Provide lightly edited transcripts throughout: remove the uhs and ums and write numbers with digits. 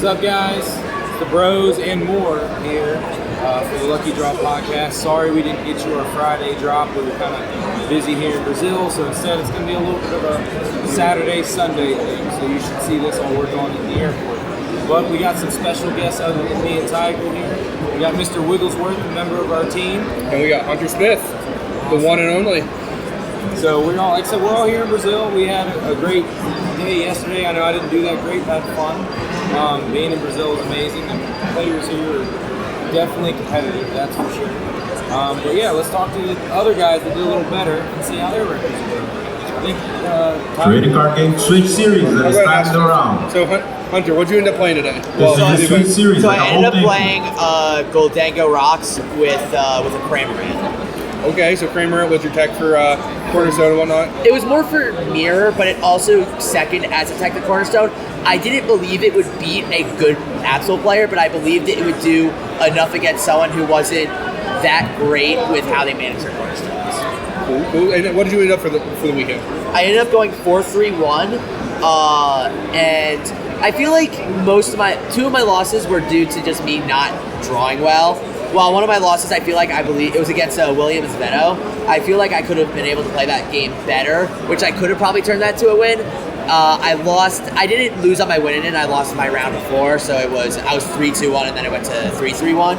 What's up, guys? It's the Bros and more here for the Lucky Draw podcast. Sorry we didn't get you our Friday drop. We were kind of busy here in Brazil, so instead it's going to be a little bit of a Saturday, Sunday thing. So you should see this all work on in the airport. But we got some special guests other than me and Tiger here. We got Mr. Wigglesworth, a member of our team. And we got Hunter Smith, the one and only. So we're all, like I said, we're all here in Brazil. We had a great day yesterday. I know I didn't do that great, but had fun. Being in Brazil is amazing. The players here are definitely competitive, that's for sure. But yeah, let's talk to the other guys that did a little better and see how their records were. I think Trading card game Switch series that is passed around. So Hunter, what'd you end up playing today? Switch series. So I ended up playing Goldango Rocks with a Cramorant. Okay, so Kramer was your tech for Cornerstone and whatnot? It was more for Mirror, but it also second as a tech to Cornerstone. I didn't believe it would beat a good Absol player, but I believed it would do enough against someone who wasn't that great with how they manage their Cornerstones. Cool. And what did you end up for the weekend? I ended up going 4-3-1, and I feel like two of my losses were due to just me not drawing well. Well, one of my losses, I believe it was against Williams Veto. I feel like I could have been able to play that game better, which I could have probably turned that to a win. I didn't lose on my win in, I lost my round before, so I was 3-2-1 and then it went to 3-3-1.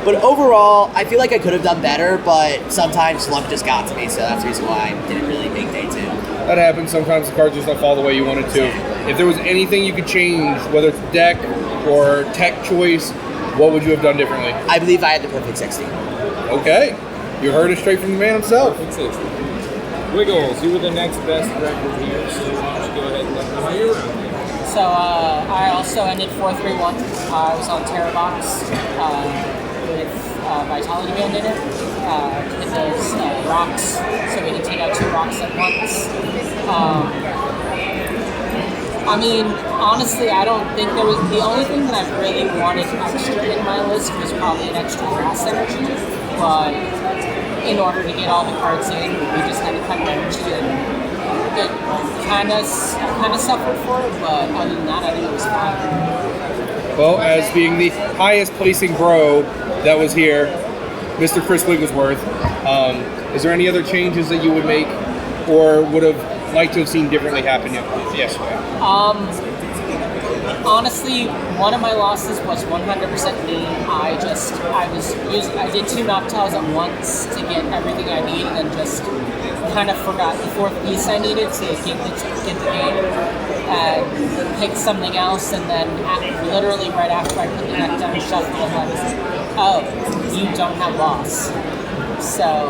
But overall, I feel like I could have done better, but sometimes luck just got to me, so that's the reason why I didn't really make day 2. That happens. Sometimes the cards just don't fall the way you wanted to. If there was anything you could change, whether it's deck or tech choice, what would you have done differently? I believe I had the perfect 60. Okay. You heard it straight from the man himself. perfect 60. Wiggles, you were the next best record here, so why don't you go ahead and let me know your round. So I also ended 4-3-1. I was on Terra Box with Vitality Band in it. It does rocks, so we can take out 2 rocks at once. I mean, honestly, I don't think there was... The only thing that I really wanted extra in my list was probably an extra grass energy, but in order to get all the cards in, we just had to cut an energy, and it kind of suffered for it, but other than that, I think it was fine. Well, as being the highest placing bro that was here, Mr. Chris Wigglesworth, is there any other changes that you would make or would have liked to have seen differently happen yesterday? Honestly, one of my losses was 100% me. I did 2 Noctiles at once to get everything I need, and then just kind of forgot the 4th piece I needed to get the game, and picked something else, and then literally right after I put the deck down, shuffled, and I was like, oh, you don't have boss. So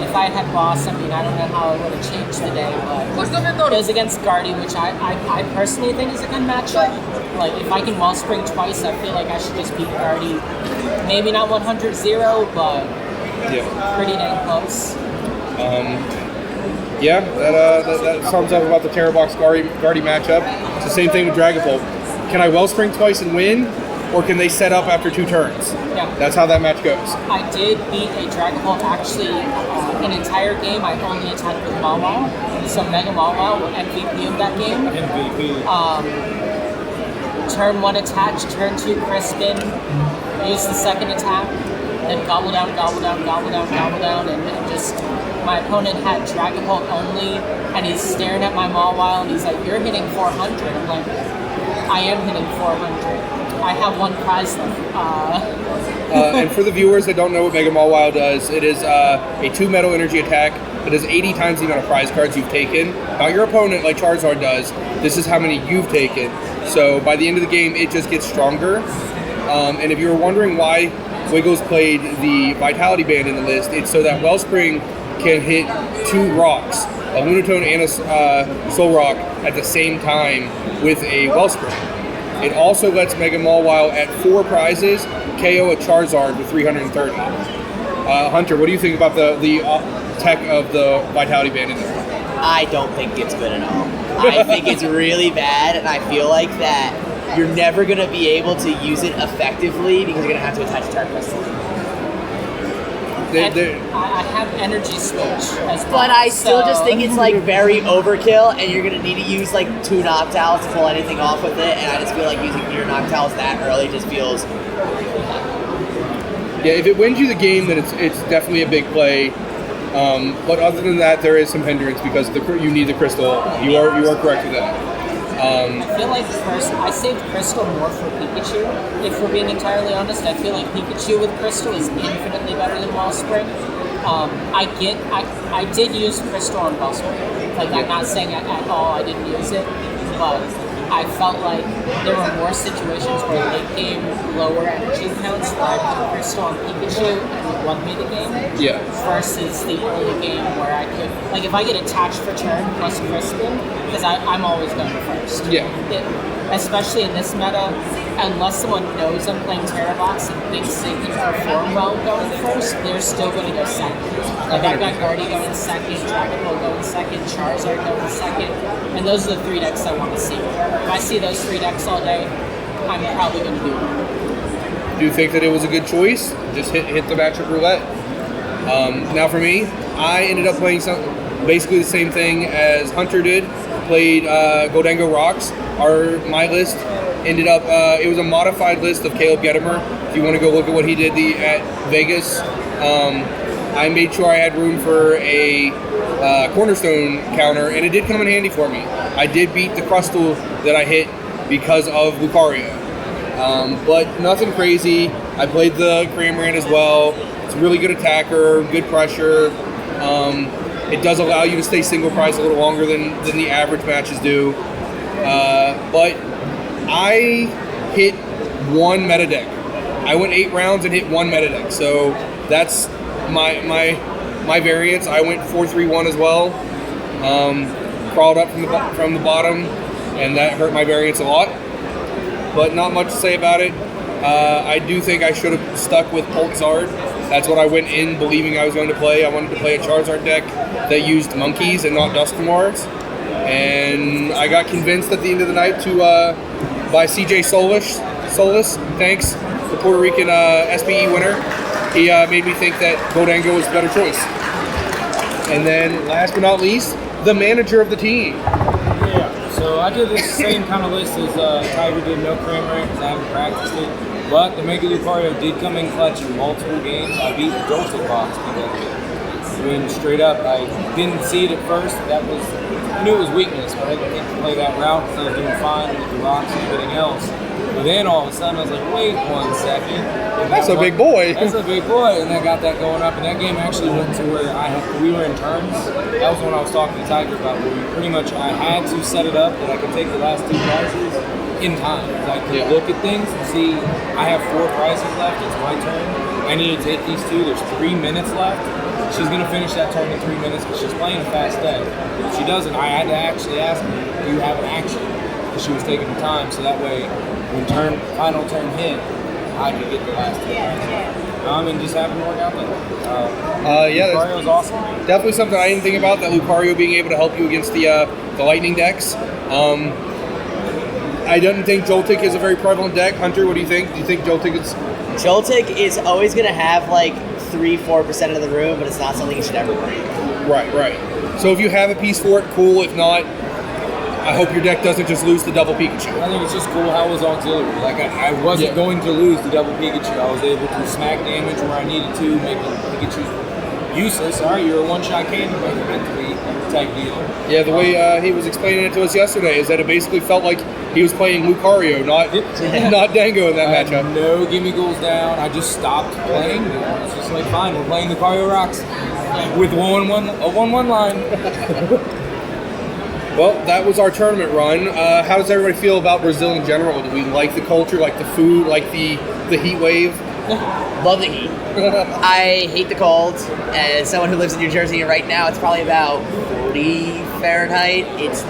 if I had boss, I mean, I don't know how it would have changed today, but it was against Guardy, which I personally think is a good matchup. Like, if I can Wellspring twice, I feel like I should just beat Guardy. Maybe not 100-0, but pretty dang close. That sums up about the Terra Box Guardy matchup. It's the same thing with Dragapult. Can I Wellspring twice and win, or can they set up after 2 turns? Yeah. That's how that match goes. I did beat a Dragapult actually an entire game. I only attacked with Mawile. So Mega Mawile, MVP of that game. MVP. Turn 1 attach, turn 2 Crispin, use the second attack, then gobble down, and just my opponent had Dragapult only, and he's staring at my Mawile, and he's like, "You're hitting 400." I'm like, "I am hitting 400. I have 1 prize left." And for the viewers that don't know what Mega Mawile does, it is a 2 metal energy attack. It is 80 times the amount of prize cards you've taken. Not your opponent like Charizard does. This is how many you've taken. So by the end of the game, it just gets stronger. And if you were wondering why Wiggles played the Vitality Band in the list, it's so that Wellspring can hit 2 rocks, a Lunatone and a Soul Rock, at the same time with a Wellspring. It also lets Mega Mawile at 4 prizes KO a Charizard with 330. Hunter, what do you think about the tech of the Vitality Band in there? I don't think it's good at all. I think it's really bad, and I feel like that you're never going to be able to use it effectively because you're going to have to attach Dark Crystal. I have energy switch as well. But I still just so- think it's like very overkill, and you're gonna need to use like 2 Noctiles to pull anything off with it. And I just feel like using your Noctiles that early just feels. Yeah, if it wins you the game, then it's definitely a big play. But other than that, there is some hindrance because you need the crystal. You are correct with that. I feel like I saved Crystal more for Pikachu. If we're being entirely honest, I feel like Pikachu with Crystal is infinitely better than Wellspring. I did use Crystal on Wellspring. Like, I'm not saying at all I didn't use it, but I felt like there were more situations where late game lower energy counts where I put Crystal on Pikachu and it won me the game. Yeah. Versus the early game where I could, like, if I get attached for turn plus Crispin, because I'm always going first. Yeah. Especially in this meta, unless someone knows I'm playing Terravox and thinks they can perform well going first, they're still going to go second. Like, I've got Guardy going second, Dragon Ball going second, Charizard going second, and those are the 3 decks I want to see. If I see those 3 decks all day, I'm probably going to do it. Do you think that it was a good choice? Just hit the matchup roulette. Now for me, I ended up playing basically the same thing as Hunter did. Played Gholdengo Rocks. My list ended up, it was a modified list of Caleb Gettimer. If you want to go look at what he did at Vegas, I made sure I had room for a Cornerstone counter, and it did come in handy for me. I did beat the Crustle that I hit because of Lucario. But nothing crazy. I played the Cramorant as well. It's a really good attacker, good pressure. It does allow you to stay single price a little longer than the average matches do. But I hit 1 meta deck. I went 8 rounds and hit 1 meta deck. So that's my variance. I went 4-3-1 as well. Crawled up from the bottom, and that hurt my variance a lot. But not much to say about it. I do think I should have stuck with Poltzard. That's what I went in believing I was going to play. I wanted to play a Charizard deck that used monkeys and not Duskmores. And I got convinced at the end of the night to by CJ Solis. Thanks, the Puerto Rican SPE winner. He made me think that Gholdengo was a better choice. And then, last but not least, the manager of the team. Yeah, so I did the same kind of list as Tiger did, no Cramorant because I haven't practiced it. But the Mega Lucario did come in clutch in multiple games. I beat the Joltik box because of it. I mean, straight up, I didn't see it at first. I knew it was weakness, but I didn't think to play that route because I was doing fine with the rocks and everything else. But then all of a sudden I was like, wait 1 second. That's a big boy. That's a big boy. And I got that going up. And that game actually went to where we were in turns. That was when I was talking to Tiger about where pretty much I had to set it up that I could take the last 2 prizes in time. I could look at things and see I have 4 prizes left. It's my turn. I need to take these 2. There's 3 minutes left. She's going to finish that turn in 3 minutes because she's playing a fast deck. If she doesn't, I had to actually ask her, do you have an action? Because she was taking her time, so that way when final turn hit, I could get the last 2 prizes. And just happened to work out that. Yeah, Lucario was awesome. Definitely something I didn't think about, that Lucario being able to help you against the lightning decks. I don't think Joltik is a very prevalent deck. Hunter, what do you think? Do you think Joltik is... Joltik is always going to have like 3-4% of the room, but it's not something you should ever break. Right. So if you have a piece for it, cool. If not, I hope your deck doesn't just lose the double Pikachu. I think it's just cool how it was auxiliary. Like, I wasn't going to lose the double Pikachu. I was able to smack damage where I needed to, make Pikachu useless. All right, you're a one-shot candy breaker meant to be type deal. Yeah, the way he was explaining it to us yesterday is that it basically felt like he was playing Lucario, not Dango in that matchup. No gimme goals down. I just stopped playing. It's just like, fine, we're playing Lucario Rocks with a 1-1 line. Well, that was our tournament run. How does everybody feel about Brazil in general? Do we like the culture, like the food, like the heat wave? Love the heat. I hate the cold. As someone who lives in New Jersey right now, it's probably about 40 Fahrenheit. It's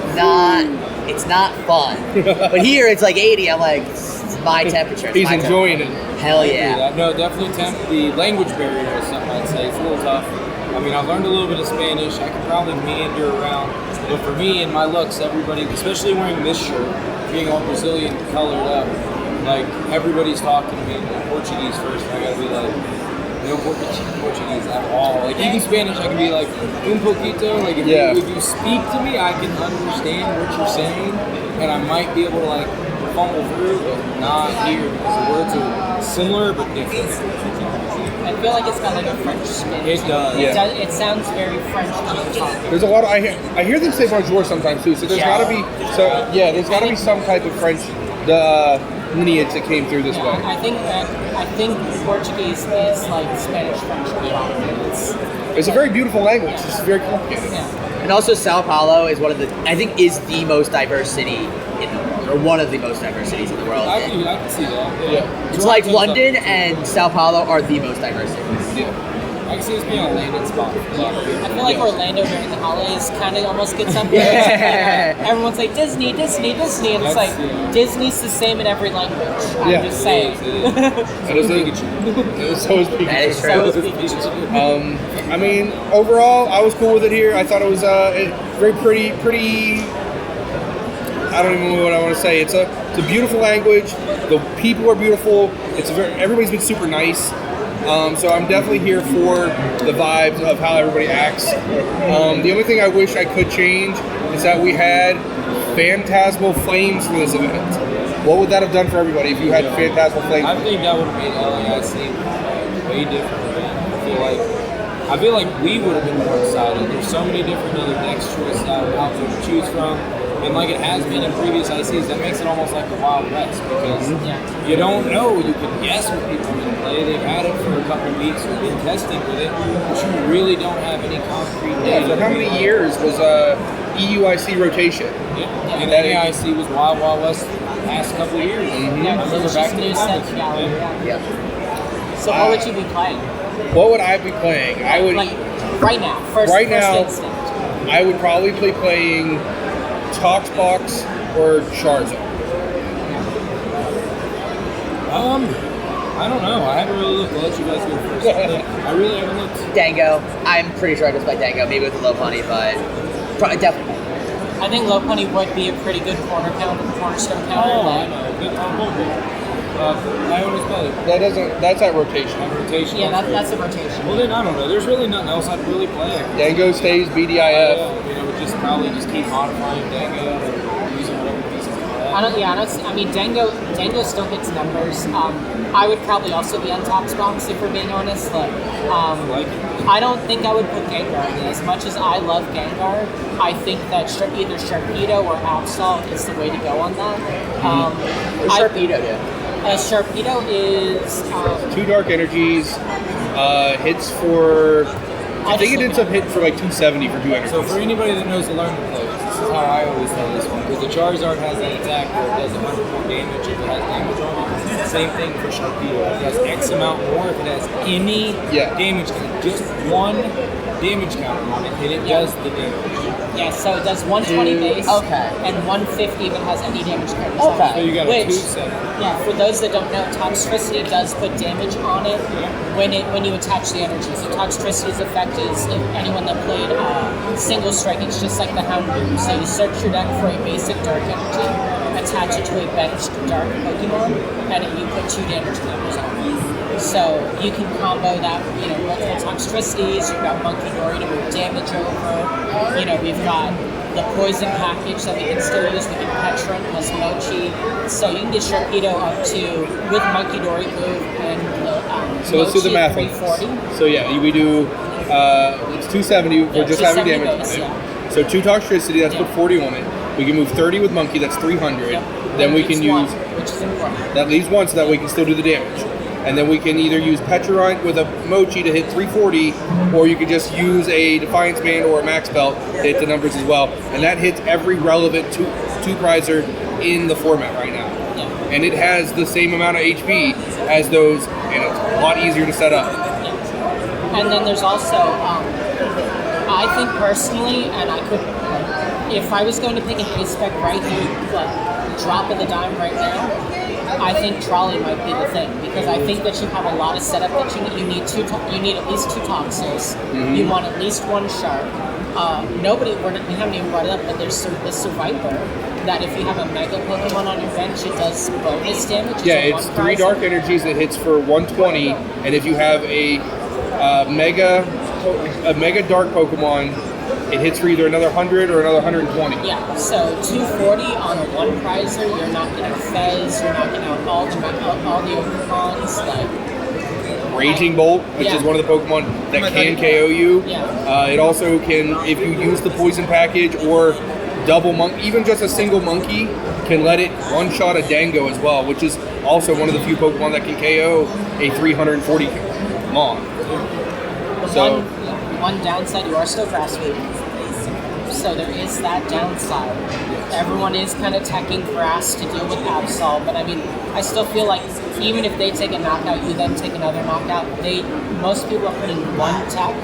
not fun. But here it's like 80. I'm like, it's my temperature. He's enjoying it. Hell yeah. No, definitely the language barrier is something I'd say. It's a little tough. I mean, I've learned a little bit of Spanish. I can probably meander around. But for me and my looks, everybody, especially wearing this shirt, being all Brazilian colored up, like, everybody's talking to me in Portuguese first, and I gotta be like, no Portuguese at all. Like even Spanish, I can be like un poquito. Like if you speak to me, I can understand what you're saying, and I might be able to like fumble through, but not here because the words are similar but different. I feel like it's got like a French spin. It does. It sounds very French when you're talking. There's a lot of I hear them say bonjour sometimes too. So there's got to be there's got to be some type of French lineage that came through this way. I think Portuguese is like Spanish French. It's a very beautiful language. It's very complicated. Yeah. And also Sao Paulo is is the most diverse city in the world, or one of the most diverse cities in the world. I can see that. Yeah. It's like London and Sao Paulo are the most diverse cities. Yeah. I can see this being a landing spot. I feel like Orlando during the holidays kind of almost gets up there. Everyone's like Disney, Disney, Disney, and it's like Disney's the same in every language. I'm just saying. So is Pikachu. That is true. I mean, overall, I was cool with it here. I thought it was very pretty. I don't even know what I want to say. It's a beautiful language. The people are beautiful. Everybody's been super nice. So I'm definitely here for the vibes of how everybody acts. The only thing I wish I could change is that we had Fantasmal Flames for this event. What would that have done for everybody if you had Fantasmal Flames? I think that would have made LAIC way different. I feel like we would have been more excited. There's so many different other decks choices out there to choose from. And like it has been in previous ICs, that makes it almost like the Wild West because you don't know. You can guess what people are going to play. They've had it for a couple of weeks. We've been testing with it, but you really don't have any concrete data. For how many years was EUIC rotation? Yeah. And LAIC was Wild West the past couple of years. Yeah, I remember it's back just to new the set comments. gallery. So what would you be playing? What would I be playing? I would right now. First instinct. I would probably be playing Toxbox or Charizard. I don't know. I haven't really looked. I'll let you guys go first. I really haven't looked. Dango. I'm pretty sure I just play Dango, maybe with a low money, but definitely. I think low money would be a pretty good cornerstone counter. I know. Good combo. I always play. That's at rotation. Rotation. Yeah, that's a rotation. Well, then I don't know. There's really nothing else I'd really play. Dango stays BDIF. Just probably keep modifying Dango or using whatever pieces you have. I mean, Dango still hits numbers. I would probably also be on Toxbox if we're being honest. I don't think I would put Gengar in. As much as I love Gengar, I think that either Sharpedo or Absol is the way to go on that. What does Sharpedo do? Sharpedo is 2 Dark Energies, hits for. I think it ends up hitting for like 270 for 2 energies. So for anybody that knows to learn to play this is how I always play this one. Because the Charizard has that attack where it does 100 more damage if it has damage on it. Same thing for Sharpedo. It does X amount more if it has any damage counter. Just one damage counter on it, and it does the damage. Yeah, so it does 120 base, and 150 if it has any damage counters on it. So you got a 270. Yeah, for those that don't know, Toxtricity does put damage on it when you attach the energy. So Toxtricity's effect is if anyone that played single strike, it's just like the Houndoom. So you search your deck for a basic dark energy, attach it to a benched dark Pokemon, and you put 2 damage counters on it. So you can combo that, multiple Toxtricities, you've got Monkey Dory to move damage over, we've got the poison package that we can still use, we can Petron plus Mochi, so you can get Sharpedo up to, with Monkey Dory move and so let's do the math on 340. So we do, it's 270 for just having damage. Base, So 2 Toxtricity, that's put 40 on it. We can move 30 with Monkey, that's 300. Then we can use, which is important. That leaves 1 so that we can still do the damage. And then we can either use Petrorite with a Mochi to hit 340, or you could just use a Defiance Band or a Max Belt to hit the numbers as well. And that hits every relevant two-prizer in the format right now. Yeah. And it has the same amount of HP as those, and it's a lot easier to set up. Yeah. And then there's also, I think personally, and I could, if I was going to pick an A-Spec right here, drop of the dime right now, I think Trolley might be the thing, because I think that you have a lot of setup that you need. You need at least 2 Toxels. You want at least 1 Shark. We haven't even brought it up, but there's the Survivor, that if you have a Mega Pokemon on your bench, it does bonus damage. Yeah, it's 3 Dark Energies that hits for 120, and if you have a a mega dark Pokemon, it hits for either another 100 or another 120. Yeah, so 240 on a one prizer, you're knocking out Fez, you're knocking out all the Overcons, like Raging Bolt, which is one of the Pokemon that can KO you. Yeah. It also can, if you use the poison package or double monkey, even just a single monkey, can let it one-shot a Dango as well, which is also one of the few Pokemon that can KO a 340 Mon. So one downside, you are still grass root. So there is that downside. Everyone is kind of teching grass to deal with Absol, but I mean, I still feel like even if they take a knockout, you then take another knockout, most people are putting one tech.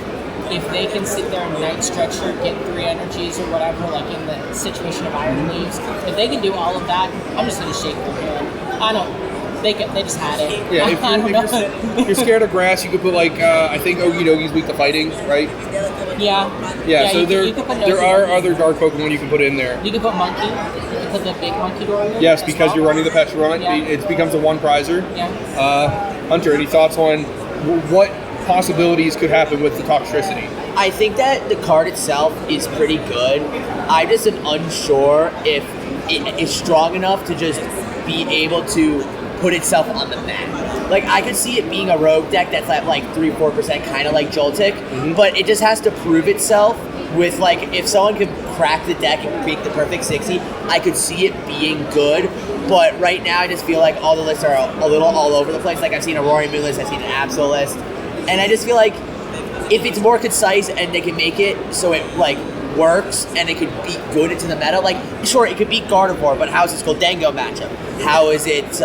If they can sit there and Night Stretcher, get 3 energies or whatever, like in the situation of Iron Leaves, if they can do all of that, I'm just going to shake their hand. I don't. They just had it. Yeah, if you're scared of grass, you could put like I think Okidogi's weak to fighting, right? Yeah. So there are other dark Pokemon you can put in there. You can put Monkey. You can put the big Monkey door in there. Yes, because you're running the Petromon, it becomes a one prizer. Yeah. Hunter, any thoughts on what possibilities could happen with the Toxtricity? I think that the card itself is pretty good. I just am unsure if it is strong enough to just be able to put itself on the map. Like, I could see it being a rogue deck that's at like 3-4%, kind of like Joltik, but it just has to prove itself with, like, if someone could crack the deck and make the perfect 60, I could see it being good. But right now, I just feel like all the lists are a little all over the place. Like, I've seen a Roaring Moon list, I've seen an Absol list, and I just feel like if it's more concise and they can make it so it, like, works and it could beat good into the meta, like, sure, it could beat Gardevoir, but how is its Goldango matchup? How is it,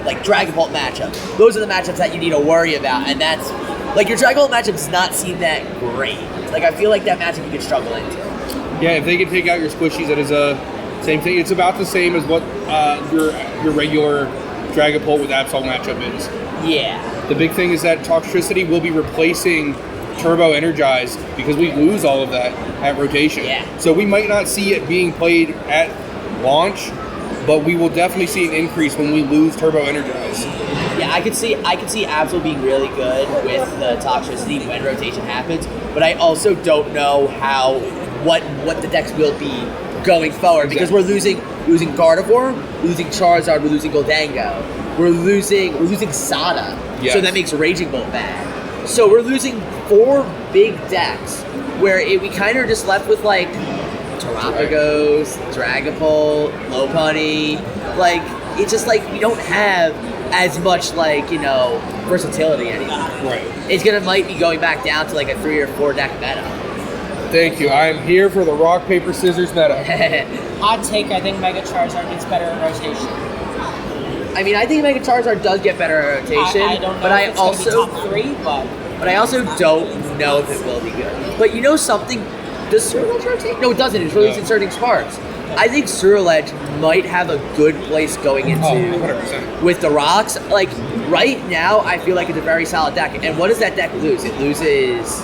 like, Dragon Bolt matchup? Those are the matchups that you need to worry about, and that's, like, your Dragon Bolt matchup does not seem that great. Like, I feel like that matchup you could struggle into. Yeah, if they can take out your squishies, that is a same thing. It's about the same as what your regular Dragapult with Absol matchup is. Yeah. The big thing is that Toxtricity will be replacing Turbo Energize because we lose all of that at rotation. Yeah. So we might not see it being played at launch, but we will definitely see an increase when we lose Turbo Energize. Yeah, I could see Absol being really good with the Toxtricity when rotation happens, but I also don't know what the decks will be going forward, because we're losing Gardevoir, we're losing Charizard, we're losing Goldango, we're losing Sada. Yes. So that makes Raging Bolt bad. So we're losing 4 big decks where we kind of are just left with like Terapagos, Dragapult, Lopunny. Like, it's just like we don't have as much, like, versatility anymore. Right. It's might be going back down to like a 3 or 4 deck meta. Thank you. I am here for the rock, paper, scissors meta. Hot take, I think Mega Charizard gets better at rotation. I mean, I think Mega Charizard does get better at rotation, I don't know but if I it's also gonna be top 3, but I also don't know if it will be good. But you know something? Does Surledge rotate? No, it doesn't. It's releasing Surging Sparks. I think Surledge might have a good place going into 100%. with the rocks. Like, right now, I feel like it's a very solid deck. And what does that deck lose? It loses...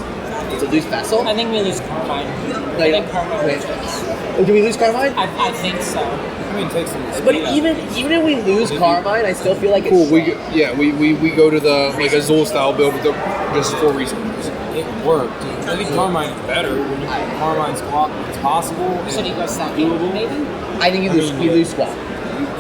Does it lose Vessel? I think we lose Carmine. No, I think Carmine rotates. Oh, do we lose Carmine? I think so. I mean, it takes some But speed out. even if we lose Carmine, I still feel like it's Cool. strong. We go to the like Azul style build with just 4 resources. It worked. I think Carmine is better. When you put Carmine Squawk, it's possible. So do you go Squawk, doable. maybe? I think you lose Squawk.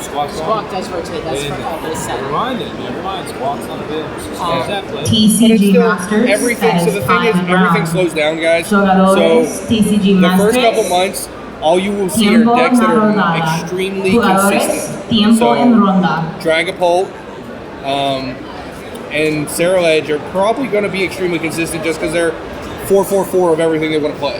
Squawk. Squawk does rotate. That's for this set. Never mind it. Never mind. Squawk's on the bench. Oh. That play. But it's TCG still Masters. everything. So the thing is, everything slows down, guys. So Jugadores TCG the Masters. first couple months, all you will see are Tiempo decks that na are rodada. extremely Jugadores, consistent. Tiempo en ronda. Dragapult and Cerulege are probably going to be extremely consistent just because they're 4-4-4 of everything they want to play.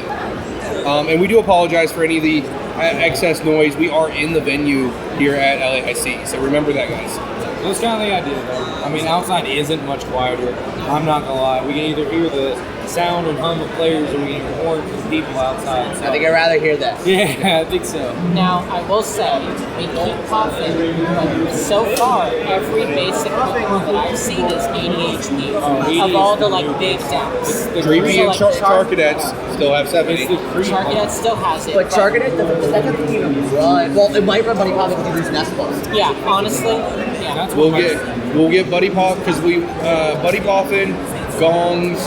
And we do apologize for any of the excess noise. We are in the venue here at LAIC, so remember that, guys. That's kind of the idea, though. I mean, outside isn't much quieter. I'm not gonna lie. We can either hear the sound and hum of players, or we can hear horns from people outside. So. I think I'd rather hear that. Yeah, I think so. Now, I will say, we keep popping, but so far, every basic Pokemon that I've seen is 80 HP. Of all the, like, big decks. Dreamy and So, like, Charcadets still have 70. It's the creep. Charcadet still has it. But Charcadet, does that doesn't even run. Well, it might run Buddy Pop if you lose Nestles. Yeah, honestly, yeah. That's We'll what get Buddy Pop because we Buddy Poppin gongs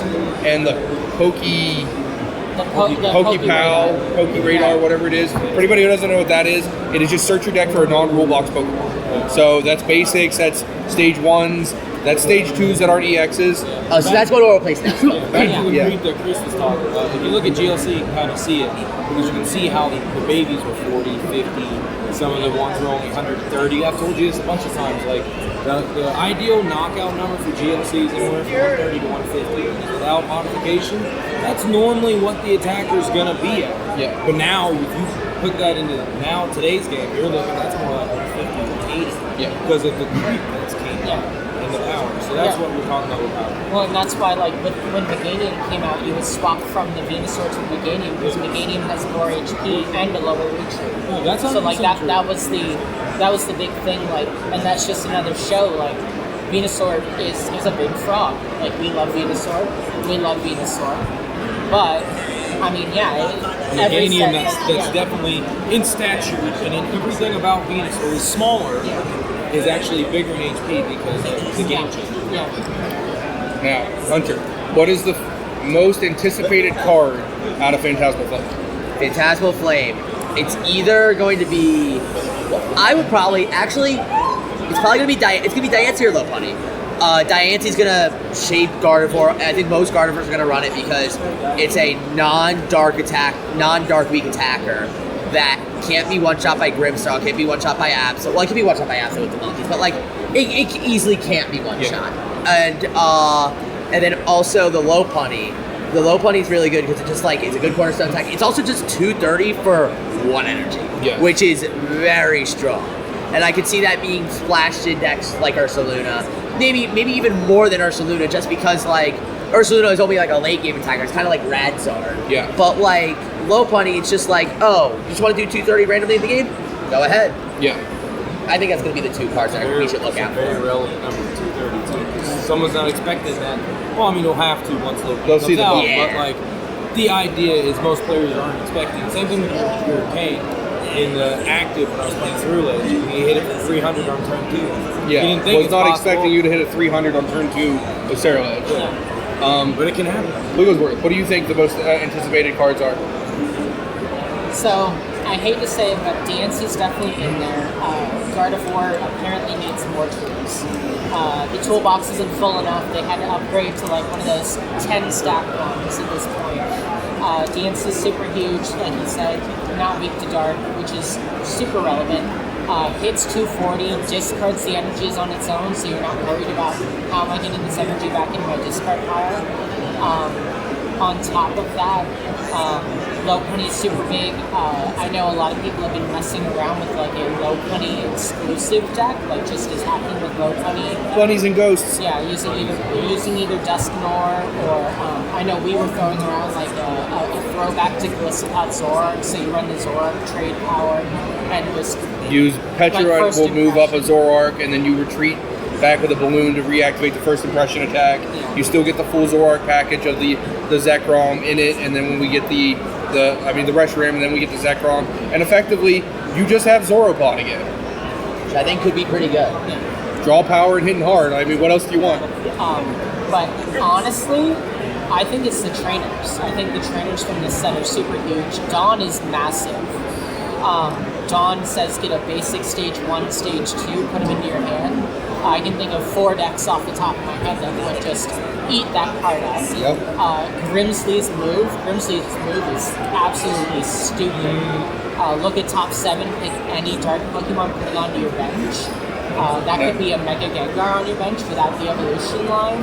and the pokey pal, pokey radar, whatever it is. For anybody who doesn't know what that is, it is just search your deck for a non-rule box Pokemon. So that's basics, that's stage 1s, that's stage 2s that aren't EXs. So that's what we'll replace next. Back to what Chris was talking about. If you look at GLC, you can kind of see it, because you can see how the babies were 40, 50, some of the ones were only 130. I've told you this a bunch of times, like, the ideal knockout number for GLC is anywhere from 130 to 150. Without modification, that's normally what the attacker is going to be at. Yeah. But now, if you put that into today's game, you're looking, that's more like 150 to 80. Yeah. Because of the creep that's came out and the power. So that's what we're talking about with power. Well, and that's why, like, when Meganium came out, you would swap from the Venusaur to Meganium, because Meganium has more HP and a lower reach rate. Oh, that's so like true. that was the big thing, like, and that's just another show. Like, Venusaur is a big frog. Like, we love Venusaur, but I mean, Meganium, that's definitely in stature and in everything about Venusaur is smaller, is actually bigger in HP because of the game changer. Yeah. Now, Hunter, what is the most anticipated card out of Fantasmal Flame? Fantasmal Flame. It's either going to be, I would probably, actually, it's probably going to be, it's going to be Diancie or Lopunny. Diancie's going to shape Gardevoir. I think most Gardevoirs are going to run it because it's a non-dark weak attacker that can't be one-shot by Grimmsnarl, can't be one-shot by Absol. Well, it can be one-shot by Absol with the monkeys, but like, it easily can't be one-shot. And then also the Lopunny. The Lopunny is really good because it's just like, it's a good cornerstone attack. It's also just 230 for 1 energy, which is very strong. And I could see that being splashed in decks like Ursaluna. Maybe even more than Ursaluna, just because like Ursaluna is only like a late game attacker. It's kind of like Radzard. Yeah. But like Lopunny, it's just like, oh, you just want to do 230 randomly in the game? Go ahead. Yeah. I think that's going to be the 2 cards that we should look out Very for. relevant number 232. Because someone's not expecting that. Well, I mean, you'll have to once They'll see the out. yeah. But like, the idea is most players aren't expecting. Same thing with your Kane. In the active, when I was playing through it, he hit it for 300 on turn 2. Yeah, He didn't think was it's not possible. expecting you to hit a 300 on turn 2 with Sarah Edge. But it can happen. Wigglesworth, what do you think the most anticipated cards are? So, I hate to say it, but Diancie's definitely in there. Gardevoir apparently needs more tools. The toolbox isn't full enough. They had to upgrade to like one of those 10 stack ones at this point. Diancie's super huge, like you said, not weak to dark, which is super relevant. Hits 240, discards the energies on its own, so you're not worried about how am I getting this energy back into my discard pile. On top of that, Lopunny is super big. I know a lot of people have been messing around with like a Lopunny exclusive deck, like just as happening with Lopunny. Bunnies and Ghosts. Yeah, using either Dusknoir or I know we were throwing around like a throwback to Gliscott Zoroark, so you run the Zoroark trade power and just Use Petra first will move up a impression. Zoroark, and then you retreat back with a balloon to reactivate the first impression attack. Yeah. You still get the full Zoroark package of the Zekrom in it, and then when we get the Reshiram, and then we get the Zekrom, and effectively you just have Zoropod again. Which I think could be pretty good. Draw power and hitting hard. I mean, what else do you want? But honestly, I think it's the trainers. I think the trainers from this set are super huge. Dawn is massive. Dawn says get a basic stage 1, stage 2, put them into your hand. I can think of 4 decks off the top of my head that would just eat that card up. Yep. Grimsley's move is absolutely stupid. Look at top 7, pick any dark Pokemon, put it onto your bench. That could be a Mega Gengar on your bench without the evolution line.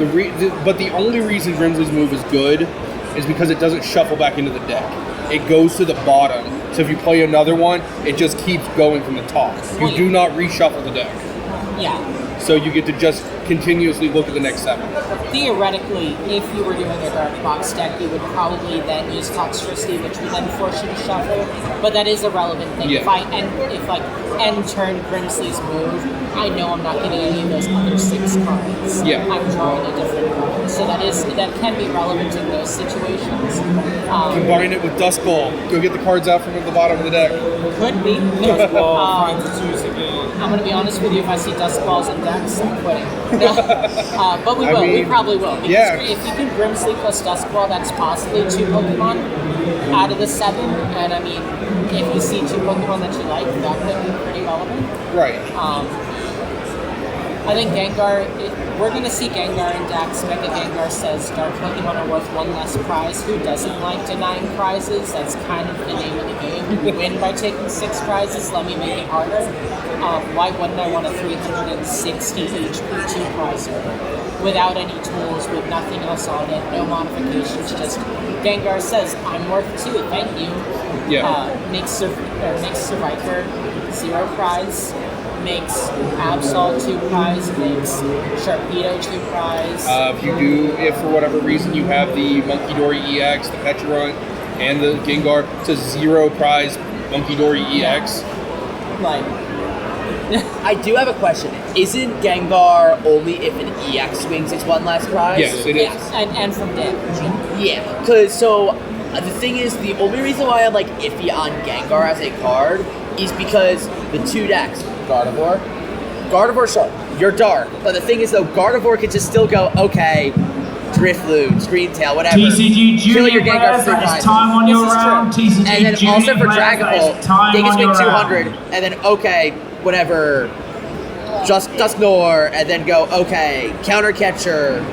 But the only reason Grimsley's move is good is because it doesn't shuffle back into the deck. It goes to the bottom. So if you play another one, it just keeps going from the top. You do not reshuffle the deck. Yeah. So you get to just continuously look at the next 7. Theoretically, if you were doing a dark box deck, you would probably then use Toxtricity, which would then force you to shuffle. But that is a relevant thing. Yeah. If end turn Grimsley's move, I know I'm not getting any of those other 6 cards. Yeah. I'm drawing a different card. So that can be relevant in those situations. Combine it with Dustball. Go get the cards out from the bottom of the deck. Could be. Well, finds its use again. I'm going to be honest with you, if I see Dusk Balls in decks, I'm quitting. But we I will. We mean, probably will. Because yeah. if you can Grimsley plus Duskball, that's possibly 2 Pokemon out of the 7. And I mean, if you see 2 Pokemon that you like, that could be pretty relevant. Right. I think Gengar, we're going to see Gengar in Dax. Mega Gengar says Dark Pokemon are worth 1 less prize. Who doesn't like denying prizes? That's kind of the name of the game. You win by taking 6 prizes, let me make it harder. Why wouldn't I want a 360 HP 2 prizer without any tools, with nothing else on it, no modifications, just Gengar says, I'm worth 2, thank you. Yeah. Makes Survivor 0 prize. Makes Absol 2 prize, makes Sharpedo 2 prize. If for whatever reason you have the Monkey Dory EX, the Pecharunt, and the Gengar, it's a 0 prize Monkey Dory EX. Like, I do have a question. Isn't Gengar only if an EX swings its 1 last prize? Yes, it is. yes, and from damage. Yeah, because the thing is, the only reason why I'm like iffy on Gengar as a card is because the 2 decks, Gardevoir, sure, you're dark. But the thing is though, Gardevoir could just still go, okay, Drifloon, Screen Tail, whatever. TCG Kill Junior your Gengar players, for that is 5. time on This your is true. round. TCG And then Junior also for players, Dragon that Ball, is time they can on swing your 200, round. and then okay, whatever, just Dusknoir, and then go, okay, Counter Catcher,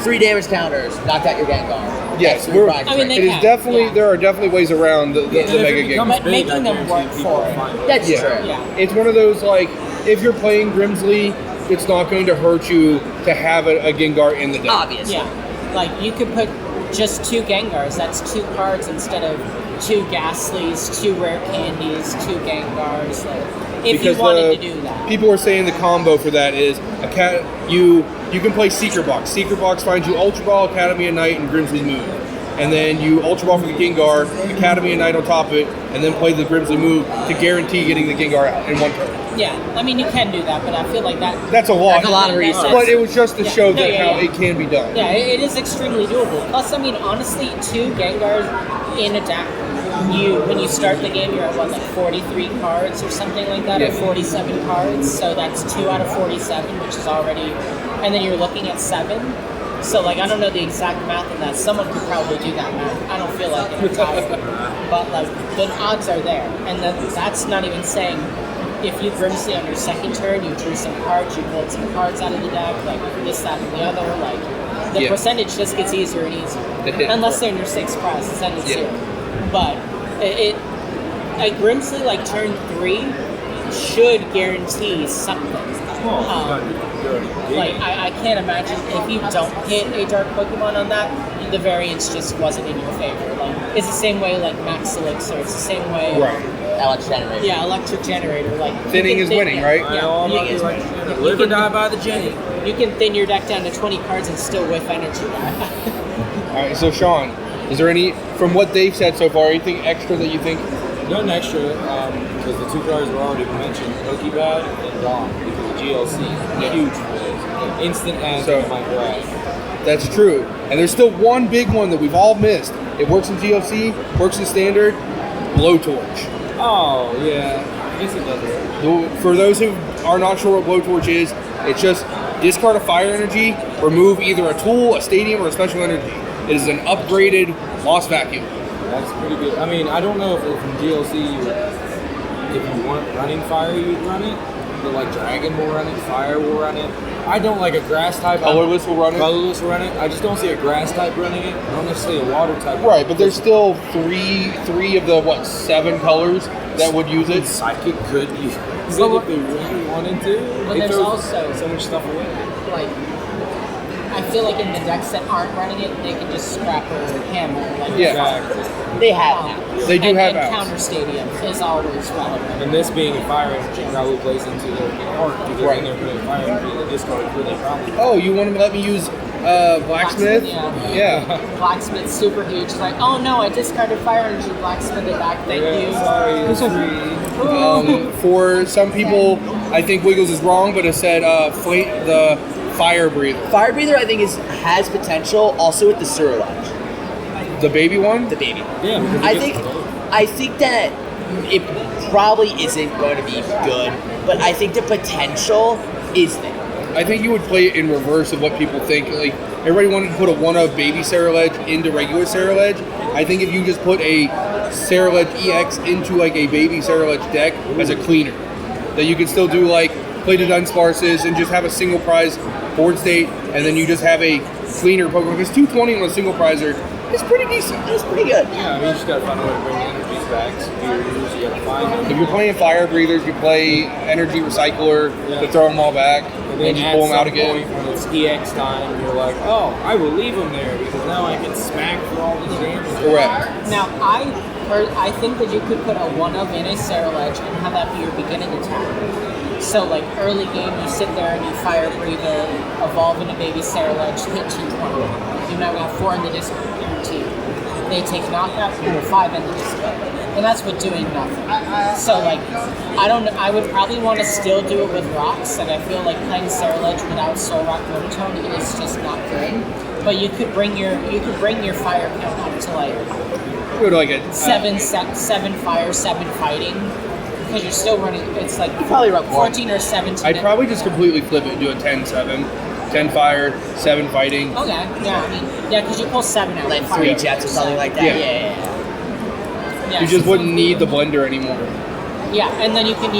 3 damage counters, knocked out your Gengar. Yes, That's 3 prizes, I mean, right? they It is can, definitely, yeah. there are definitely ways around the And if Mega it becomes Gengar. But big, making I them guarantee work people for it. will find it. That's Yeah. true. Yeah. It's one of those, like, if you're playing Grimsley, it's not going to hurt you to have a Gengar in the deck. Obviously. Yeah, like you could put just 2 Gengars. That's 2 cards instead of 2 Ghastlies, 2 Rare Candies, 2 Gengars. Like, if you wanted to do that. People are saying the combo for that is you can play Secret Box. Secret Box finds you Ultra Ball, Academy of Night, and Grimsley's move. And then you Ultra Ball for the Gengar, Academy of Night on top of it, and then play the Grimsley move to guarantee getting the Gengar out in 1 turn. Yeah, I mean you can do that, but I feel like That's a lot. That's a lot of reasons. But it was just to Yeah. show No, that yeah, how yeah. it can be done. Yeah, it is extremely doable. Plus, I mean, honestly, 2 Gengars in a deck, when you start the game, you're at what, like 43 cards or something like that, Yeah. or 47 cards. So that's 2 out of 47, which is already, and then you're looking at 7. So like, I don't know the exact math of that. Someone could probably do that math. I don't feel like it. But like, the odds are there, and that's not even saying. If you Grimsley on your 2nd turn, you drew some cards, you pulled some cards out of the deck, like this, that, and the other, like the Yeah. percentage just gets easier and easier. Unless they're in your 6th prize, then it's Yeah. 0. But like Grimsley, like turn 3 should guarantee something. Like I can't imagine if you don't hit a dark Pokemon on that, the variance just wasn't in your favor. Like it's the same way like Max Elixir, it's the same way. Right. Electric Generator. Yeah, Electric Generator. Like you Thinning can is winning, yeah, right? I Yeah, know all you about can- the like, live or die by the Jenny. You can thin your deck down to 20 cards and still whiff energy. All right, so Sean, is there any, from what they've said so far, anything extra that you think? Nothing extra, because the 2 cards were already mentioned, Pokebad and Dawn, because of GLC. Huge for those. Instant ads So- in my graph. That's true. And there's still one big one that we've all missed. It works in GLC, works in Standard, Blowtorch. Oh, yeah. I guess it does work. For those who are not sure what Blowtorch is, it's just discard a fire energy, remove either a tool, a stadium, or a special energy. It is an upgraded Lost Vacuum. That's pretty good. I mean, I don't know if from DLC, if you weren't running fire, you'd run it. But like Dragon will run it, Fire will run it. I don't like a grass type. Colorless will run it? Colorless will run it. I just don't see a grass type running it. Not necessarily a water type. Right, but there's still three of the, 7 colors that would use it? Psychic could use it if they really wanted to. But It there's throws also- so much stuff away. Like, I feel like in the decks that aren't running it, they can just scrap or hammer. Like, Yeah. Exactly. They have now. They do and, have and outs. counter stadium is always relevant. And this being a fire energy probably plays into their art because Right. then they're putting fire energy in the discard for their problem. Oh, you want to let me use Blacksmith? Yeah. Blacksmith's super huge. It's like, oh no, I discarded fire energy. Blacksmith it back. Thank you. Sorry, it's free. For some people, I think Wiggles is wrong, but it said the Fire Breather. Fire Breather, I think, has potential also with the Surulage, The baby one? the baby. Yeah, because it I gets- think that it probably isn't going to be good, but I think the potential is there. I think you would play it in reverse of what people think. Like, everybody wanted to put a 1-of baby Ceruledge into regular Ceruledge. I think if you just put a Ceruledge EX into like a baby Ceruledge deck as a cleaner, that you can still do like play the Dunsparces and just have a single prize board state, and then you just have a cleaner Pokemon. Because 220 on a single prizer is pretty decent. It's pretty good. Yeah, I mean, you just gotta find a way to bring the energies back. Superiors, you gotta find them. If you're playing Fire Breathers, you play Energy Recycler to throw them all back, and you pull them out again. When it's EX time, you're like, oh, I will leave them there because now I can smack for all the damage. Correct. Now, I think that you could put a 1-of in a Ceruledge and have that be your beginning attack. So, like, early game, you sit there and you Fire Breathe it, evolve into baby Ceruledge, hit 220. You now got 4 in the discard, guaranteed. They take knockout, you have 5 in the discard. And that's with doing nothing. So, like, I would probably want to still do it with rocks, and I feel like playing Ceruledge without Soul Rock Monotone is just not good. But you could bring your fire count up to like Go to like a 7 fire, 7 fighting, because you're still running. It's like Probably run 14 or 17. I'd probably just completely flip it and do a 10-7. 10 fire, 7 fighting. Okay, yeah, I mean, yeah, because you pull 7 out. Like of fire. 3 jets or something like that. Yeah. Yeah. You just wouldn't need the blender anymore. Yeah, and then you can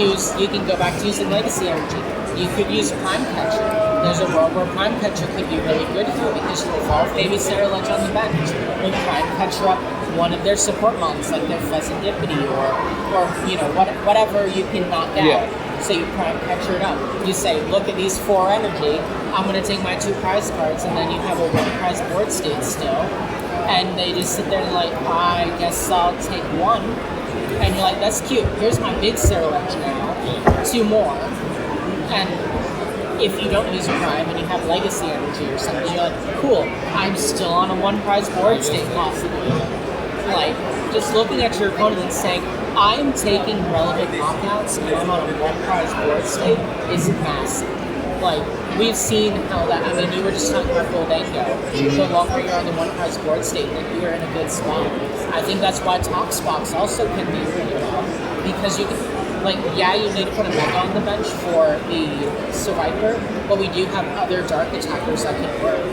go back to using legacy energy. You could use Prime Catcher. There's a world where Prime Catcher could be really good here because you evolve baby Ceruledge on the bench. You Prime Catcher up one of their support mons, like their Pheasantipity or you know, whatever you can knock out. Yeah. So you Prime Catcher it up. You say, look at these 4 energy. I'm going to take my 2 prize cards, and then you have a 1 prize board state still. And they just sit there and like, I guess I'll take 1. And you're like, that's cute. Here's my big Ceruledge now. 2 more. And if you don't use Prime and you have Legacy Energy or something, you're like, cool, I'm still on a 1 prize board state possibly. Like, just looking at your opponent and saying, I'm taking relevant knockouts and I'm on a 1 prize board state is massive. Like, we've seen how that, I mean, you were just talking about Goldango. The longer you're on the 1 prize board state, like, you're in a good spot. I think that's why Toxbox also can be really well. Because you can, like, yeah, you need to put a Mega on the bench for the Survivor, but we do have other dark attackers that can work.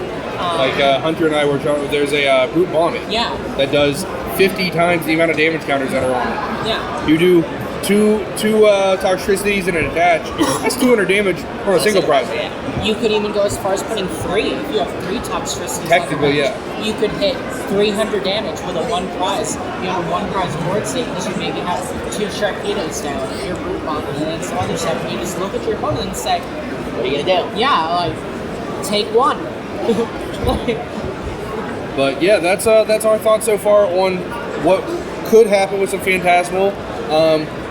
Like Hunter and I were talking, there's a Brute Vomit Yeah. that does 50 times the amount of damage counters that are on it. Yeah. You do two Toxtricities and an attach, that's 200 damage on a single prize. Yeah. You could even go as far as putting 3. If you have 3 Toxtricities, Technically, yeah. You could hit 300 damage with a 1 prize. You have a 1 prize board state because you maybe have 2 Sharpedos down, your Brute Bomb, and then some other stuff. And you just look at your opponent and say, What are you gonna do? yeah, like, take 1. But yeah, that's our thoughts so far on what could happen with some Fantasmal.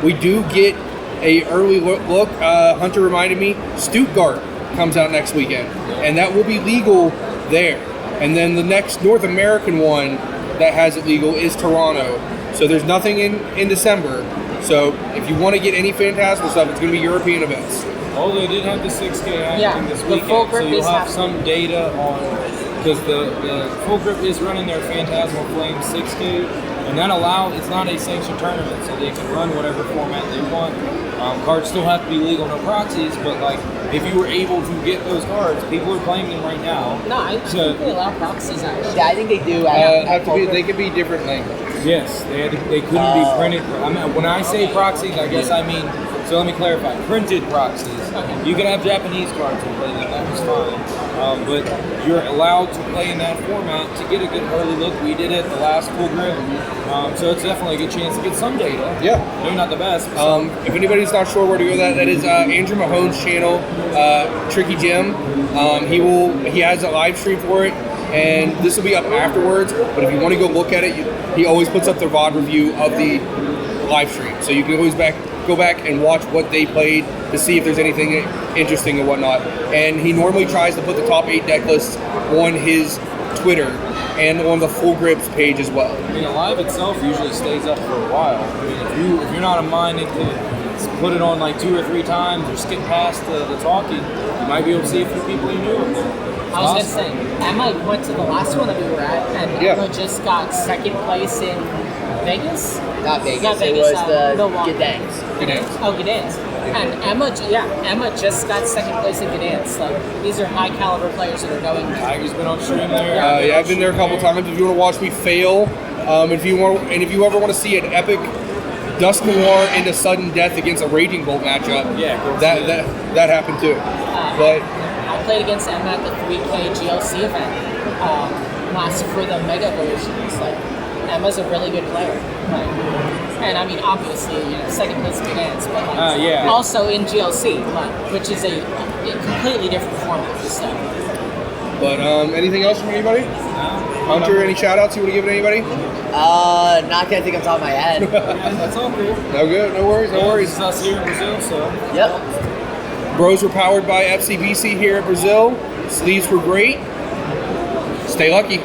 We do get a early look. Hunter reminded me, Stuttgart comes out next weekend, and that will be legal there. And then the next North American one that has it legal is Toronto. So there's nothing in December. So if you want to get any Fantasmal stuff, it's going to be European events. Oh, they did have the 6K happening this the weekend, full so grip you'll is have happening. some data on, because the full grip is running their Fantasmal Flame 6K, and that it's not a sanctioned tournament, so they can run whatever format they want. Cards still have to be legal, no proxies, but like, if you were able to get those cards, people are playing them right now. No, I So- think they allow proxies actually. Yeah, I think they do. They could be different languages. Yes, they couldn't be printed. When I say proxies, I guess I mean, so let me clarify, printed proxies. Okay. You can have Japanese cards and play them, that was fine. But you're allowed to play in that format to get a good early look. We did it the last full grip, so it's definitely a good chance to get some data. Yeah. Maybe not the best. But If anybody's not sure where to go, that is Andrew Mahone's channel, Tricky Jim. He has a live stream for it, and this will be up afterwards. But if you want to go look at it, he always puts up the VOD review of the live stream, so you can always go back and watch what they played to see if there's anything interesting and whatnot. And he normally tries to put the top 8 deck lists on his Twitter and on the Full Grips page as well. I mean, the live itself usually stays up for a while. I mean, if you're not minded to put it on like 2 or 3 times or skip past the talking, you might be able to see a few people you knew. I was just saying, Emma went to the last one that we were at, and Yeah. Emma just got 2nd place in Vegas. Not Vegas. Not It Vegas, was the Milwaukee. Gedangs. Gdansk. Oh, Gdansk. And Emma just got second place in Gdansk. Like, these are high caliber players that are going there. Tiger's been on stream there. Yeah, I've been there a couple times. If you want to watch me fail, if you ever want to see an epic Dusk Noir into sudden death against a Raging Bolt matchup, that happened too. But I played against Emma at the 3K GLC event last for the Mega versions. Like, Emma's a really good player. And I mean, obviously, second place Gdansk, but like, also in GLC, which is a completely different format. So. But anything else from anybody? Hunter, any shout outs you want to give to anybody? Not gonna think on top of my head. That's all cool. No good, no worries, no worries. This is us here in Brazil, so. Yep. Bros were powered by FCBC here in Brazil. Sleeves were great. Stay lucky.